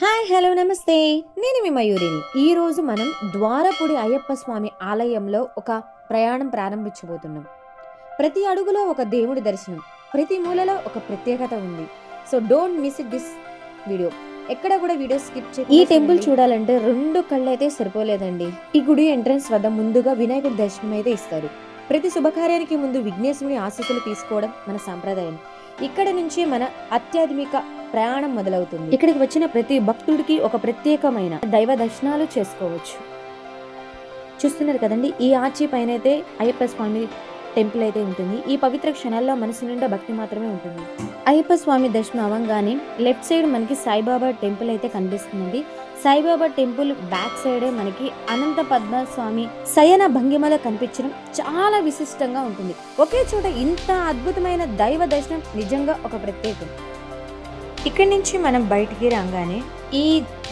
Hi hello నమస్తే, నేను మీ మయూరిని. ఈరోజు మనం ద్వారపుడి అయ్యప్ప స్వామి ఆలయంలో ఒక ప్రయాణం ప్రారంభించబోతున్నాం. ప్రతి అడుగులో ఒక దేవుడి దర్శనం, ప్రతి మూలలో ఒక ప్రత్యేకత ఉంది. So don't miss it this video. ఎక్కడ కూడా వీడియో స్కిప్ చేయండి. ఈ టెంపుల్ చూడాలంటే 2 కళ్ళు అయితే సరిపోలేదండి. ఈ గుడి ఎంట్రన్స్ వద్ద ముందుగా వినాయకుడి దర్శనం అయితే ఇస్తారు. ప్రతి శుభకార్యానికి ముందు విఘ్నేశ్వరుని ఆశీస్సులు తీసుకోవడం మన సాంప్రదాయం. ఇక్కడ నుంచి మన ఆధ్యాత్మిక ప్రయాణం మొదలవుతుంది. ఇక్కడికి వచ్చిన ప్రతి భక్తుడికి ఒక ప్రత్యేకమైన దైవ దర్శనాలు చేసుకోవచ్చు. చూస్తున్నారు కదండి, ఈ ఆర్చి పైన అయితే అయ్యప్ప స్వామి టెంపుల్ అయితే ఉంటుంది. ఈ పవిత్ర క్షణాల్లో మనసు నిండా భక్తి మాత్రమే ఉంటుంది. అయ్యప్ప స్వామి దర్శనం అవ్వగానే లెఫ్ట్ సైడ్ మనకి సాయిబాబా టెంపుల్ అయితే కనిపిస్తుందండి. సాయిబాబా టెంపుల్ బ్యాక్ సైడే మనకి అనంత పద్మస్వామి శయన భంగిమలో కనిపించడం చాలా విశిష్టంగా ఉంటుంది. ఒకే చోట ఇంత అద్భుతమైన దైవ దర్శనం నిజంగా ఒక ప్రత్యేకం. ఇక్కడి నుంచి మనం బయటికి రాగానే, ఈ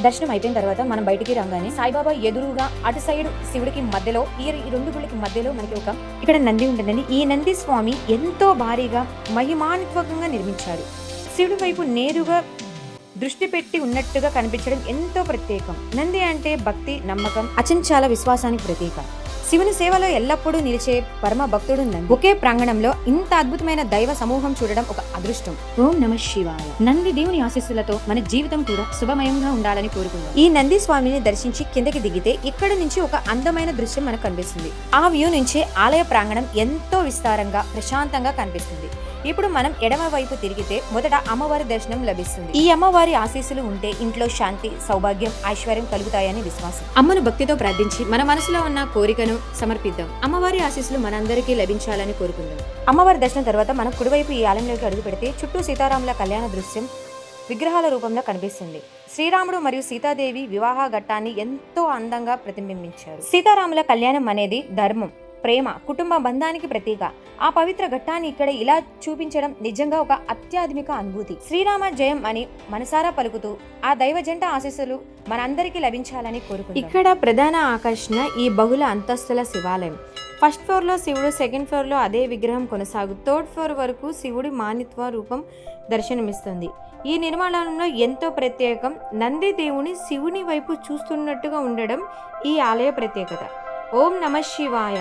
దర్శనం అయిపోయిన తర్వాత మనం బయటికి రాగానే సాయిబాబా ఎదురుగా అటు సైడ్ శివుడికి మధ్యలో ఈ 2 గుళ్ళకి మధ్యలో మనకి ఇక్కడ నంది ఉంటుందండి. ఈ నంది స్వామి ఎంతో భారీగా మహిమాన్వితంగా నిర్మించారు. శివుడి వైపు నేరుగా దృష్టి పెట్టి ఉన్నట్టుగా కనిపించడం ఎంతో ప్రత్యేకం. నంది అంటే భక్తి, నమ్మకం, అచంచల విశ్వాసానికి ప్రతీక. శివుని సేవలో ఎల్లప్పుడూ నిలిచే పరమ భక్తుడు నంది. ఒకే ప్రాంగణంలో ఇంత అద్భుతమైన దైవ సమూహం చూడడం ఒక అదృష్టం. ఓం నమః శివాయ. నంది దేవుని ఆశీస్సులతో మన జీవితం కూడా శుభమయంగా ఉండాలని కోరుకుందాం. ఈ నంది స్వామిని దర్శించి కిందకి దిగితే ఇక్కడ నుంచి ఒక అందమైన దృశ్యం మనకు కనిపిస్తుంది. ఆ వ్యూ నుంచి ఆలయ ప్రాంగణం ఎంతో విస్తారంగా, ప్రశాంతంగా కనిపిస్తుంది. ఇప్పుడు మనం ఎడమ వైపు తిరిగితే మొదట అమ్మవారి దర్శనం లభిస్తుంది. ఈ అమ్మవారి ఆశీస్సులు ఉంటే ఇంట్లో శాంతి, సౌభాగ్యం, ఐశ్వర్యం కలుగుతాయని విశ్వాసం. అమ్మను భక్తితో ప్రార్థించి మన మనసులో ఉన్న కోరికను సమర్పిద్దాం. అమ్మవారి ఆశీస్సులు మనందరికీ లభించాలని కోరుకుందాం. అమ్మవారి దర్శనం తర్వాత మనం కుడివైపు ఈ ఆలయంలోకి అడుగు పెడితే చుట్టూ సీతారాముల కళ్యాణ దృశ్యం విగ్రహాల రూపంలో కనిపిస్తుంది. శ్రీరాముడు మరియు సీతాదేవి వివాహ ఘట్టాన్ని ఎంతో అందంగా ప్రతిబింబించారు. సీతారాముల కళ్యాణం అనేది ధర్మం, ప్రేమ, కుటుంబ బంధానికి ప్రతీక. ఆ పవిత్ర ఘట్టాన్ని ఇక్కడ ఇలా చూపించడం నిజంగా ఒక ఆధ్యాత్మిక అనుభూతి. శ్రీరామ జయం అని మనసారా పలుకుతూ ఆ దైవ జంట ఆశీస్సులు మనందరికీ లభించాలని కోరుకుంటున్నాం. ఇక్కడ ప్రధాన ఆకర్షణ ఈ బహుళ అంతస్తుల శివాలయం. ఫస్ట్ ఫ్లోర్ లో శివుడు, సెకండ్ ఫ్లోర్ లో అదే విగ్రహం కొనసాగు, థర్డ్ ఫ్లోర్ వరకు శివుడి మానిత్వ రూపం దర్శనమిస్తుంది. ఈ నిర్మాణంలో ఎంతో ప్రత్యేకం. నంది దేవుని శివుని వైపు చూస్తున్నట్టుగా ఉండడం ఈ ఆలయ ప్రత్యేకత. ఓం నమః శివాయ.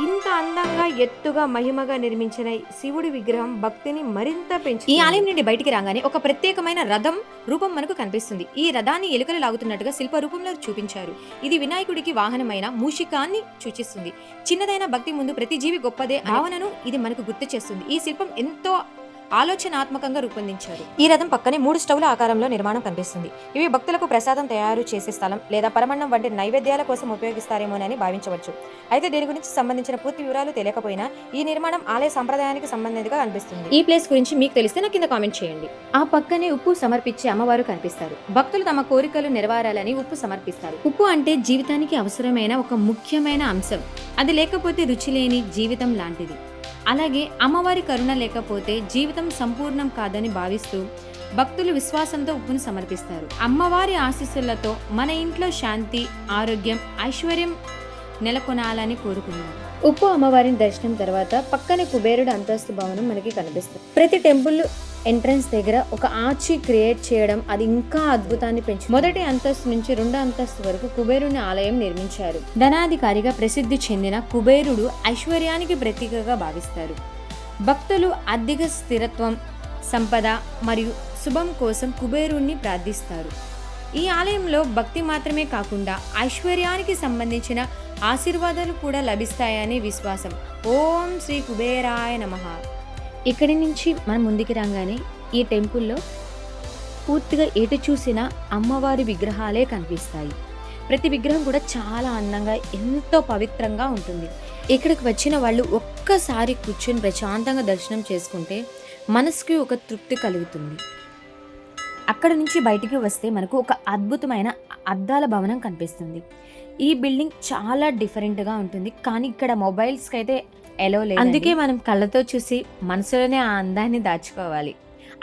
ఇంత అందంగా, ఎత్తుగా, మహిమగా నిర్మించిన శివుడి విగ్రహం భక్తిని మరింత పెంచి ఈ ఆలయం నుండి బయటికి రాగానే ఒక ప్రత్యేకమైన రథం రూపం మనకు కనిపిస్తుంది. ఈ రథాన్ని ఎలుకలు లాగుతున్నట్టుగా శిల్ప రూపంలో చూపించారు. ఇది వినాయకుడికి వాహనమైన మూషికాన్ని సూచిస్తుంది. చిన్నదైన భక్తి ముందు ప్రతి జీవి గొప్పదే భావనను ఇది మనకు గుర్తు చేస్తుంది. ఈ శిల్పం ఎంతో ఆలోచనాత్మకంగా రూపొందించారు. ఈ రథం పక్కనే 3 స్టవ్ల ఆకారంలో నిర్మాణం కనిపిస్తుంది. ఇవి భక్తులకు ప్రసాదం తయారు చేసే స్థలం లేదా పరమన్నం వంటి నైవేద్యాల కోసం ఉపయోగిస్తారేమోనని భావించవచ్చు. అయితే దీని గురించి సంబంధించిన పూర్తి వివరాలు తెలియకపోయినా ఈ నిర్మాణం ఆలయ సంప్రదాయానికి సంబంధించిగా కనిపిస్తుంది. ఈ ప్లేస్ గురించి మీకు తెలిస్తే నాకు కింద కామెంట్ చేయండి. ఆ పక్కనే ఉప్పు సమర్పించే అమ్మవారు కనిపిస్తారు. భక్తులు తమ కోరికలు నెరవేరాలని ఉప్పు సమర్పిస్తారు. ఉప్పు అంటే జీవితానికి అవసరమైన ఒక ముఖ్యమైన అంశం. అది లేకపోతే రుచి లేని జీవితం లాంటిది. అలాగే అమ్మవారి కరుణ లేకపోతే జీవితం సంపూర్ణం కాదని భావిస్తూ భక్తులు విశ్వాసంతో ఉప్పును సమర్పిస్తారు. అమ్మవారి ఆశీస్సులతో మన ఇంట్లో శాంతి, ఆరోగ్యం, ఐశ్వర్యం నెలకొనాలని కోరుకున్నారు. ఉప్పు అమ్మవారిని దర్శనం తర్వాత పక్కనే కుబేరుడు అంతస్తు భవనం మనకి కనిపిస్తుంది. ప్రతి టెంపుల్ ఎంట్రన్స్ దగ్గర ఒక ఆర్చి క్రియేట్ చేయడం అది ఇంకా అద్భుతాన్ని పెంచు. మొదటి అంతస్తు నుంచి 2వ అంతస్తు వరకు కుబేరుని ఆలయం నిర్మించారు. ధనాధికారిగా ప్రసిద్ధి చెందిన కుబేరుడు ఐశ్వర్యానికి ప్రతీకగా భావిస్తారు. భక్తులు అధిక స్థిరత్వం, సంపద మరియు శుభం కోసం కుబేరుణ్ణి ప్రార్థిస్తారు. ఈ ఆలయంలో భక్తి మాత్రమే కాకుండా ఐశ్వర్యానికి సంబంధించిన ఆశీర్వాదాలు కూడా లభిస్తాయని విశ్వాసం. ఓం శ్రీ కుబేరాయ నమః. ఇక్కడి నుంచి మనం ముందుకు రాగానే ఈ టెంపుల్లో పూర్తిగా ఎటు చూసినా అమ్మవారి విగ్రహాలే కనిపిస్తాయి. ప్రతి విగ్రహం కూడా చాలా అందంగా, ఎంతో పవిత్రంగా ఉంటుంది. ఇక్కడికి వచ్చిన వాళ్ళు ఒక్కసారి కూర్చొని ప్రశాంతంగా దర్శనం చేసుకుంటే మనసుకి ఒక తృప్తి కలుగుతుంది. అక్కడ నుంచి బయటికి వస్తే మనకు ఒక అద్భుతమైన అద్దాల భవనం కనిపిస్తుంది. ఈ బిల్డింగ్ చాలా డిఫరెంట్గా ఉంటుంది, కానీ ఇక్కడ మొబైల్స్కి అయితే ఎలో లేదు. అందుకే మనం కళ్ళతో చూసి మనసులోనే ఆ అందాన్ని దాచుకోవాలి.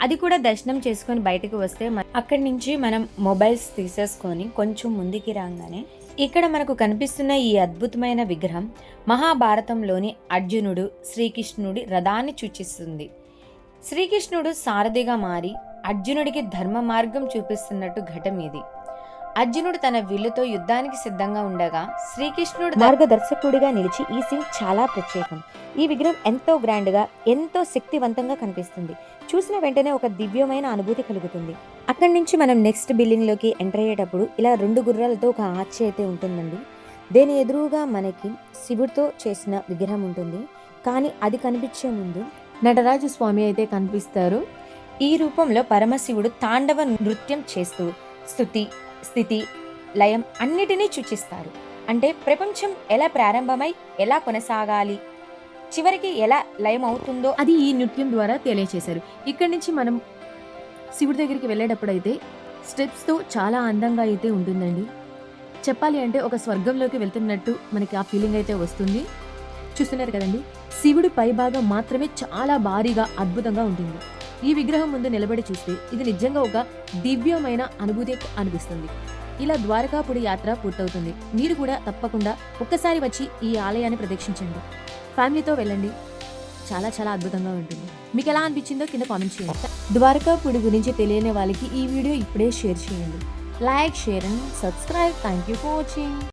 అది కూడా దర్శనం చేసుకొని బయటకు వస్తే అక్కడి నుంచి మనం మొబైల్స్ తీసేసుకొని కొంచెం ముందుకి రాగానే ఇక్కడ మనకు కనిపిస్తున్న ఈ అద్భుతమైన విగ్రహం మహాభారతంలోని అర్జునుడు శ్రీకృష్ణుడి రథాన్ని సూచిస్తుంది. శ్రీకృష్ణుడు సారథిగా మారి అర్జునుడికి ధర్మ మార్గం చూపిస్తున్నట్టు ఘటం ఇది. అర్జునుడు తన విల్లుతో యుద్ధానికి సిద్ధంగా ఉండగా శ్రీకృష్ణుడు మార్గదర్శకుడిగా నిలిచి ఈ సీన్ చాలా ప్రత్యేకం. ఈ విగ్రహం ఎంతో గ్రాండ్గా, ఎంతో శక్తివంతంగా కనిపిస్తుంది. చూసిన వెంటనే ఒక దివ్యమైన అనుభూతి కలుగుతుంది. అక్కడి నుంచి మనం నెక్స్ట్ బిల్డింగ్ లోకి ఎంటర్ అయ్యేటప్పుడు ఇలా 2 గుర్రాలతో ఒక ఆర్చి అయితే ఉంటుందండి. దేని ఎదురుగా మనకి శివుడితో చేసిన విగ్రహం ఉంటుంది. కానీ అది కనిపించే ముందు నటరాజు స్వామి అయితే కనిపిస్తారు. ఈ రూపంలో పరమశివుడు తాండవ నృత్యం చేస్తూ స్తుతి, స్థితి, లయం అన్నిటినీ సూచిస్తారు. అంటే ప్రపంచం ఎలా ప్రారంభమై ఎలా కొనసాగాలి, చివరికి ఎలా లయం అవుతుందో అది ఈ నృత్యం ద్వారా తెలియచేశారు. ఇక్కడి నుంచి మనం శివుడి దగ్గరికి వెళ్ళేటప్పుడు అయితే స్టెప్స్తో చాలా అందంగా అయితే ఉంటుందండి. చెప్పాలి అంటే ఒక స్వర్గంలోకి వెళ్తున్నట్టు మనకి ఆ ఫీలింగ్ అయితే వస్తుంది. చూస్తున్నారు కదండి, శివుడి పైభాగం మాత్రమే చాలా భారీగా అద్భుతంగా ఉంటుంది. ఈ విగ్రహం ముందు నిలబడి చూస్తే ఇది నిజంగా ఒక దివ్యమైన అనుభూతి అనిపిస్తుంది. ఇలా ద్వారకాపుడి యాత్ర పూర్తవుతుంది. మీరు కూడా తప్పకుండా ఒక్కసారి వచ్చి ఈ ఆలయాన్ని ప్రదక్షించండి. ఫ్యామిలీతో వెళ్ళండి, చాలా చాలా అద్భుతంగా ఉంటుంది. మీకు ఎలా అనిపించిందో కింద కామెంట్ చేయండి. ద్వారకాపుడి గురించి తెలియని వాళ్ళకి ఈ వీడియో ఇప్పుడే షేర్ చేయండి. Like, share and subscribe. Thank you for watching.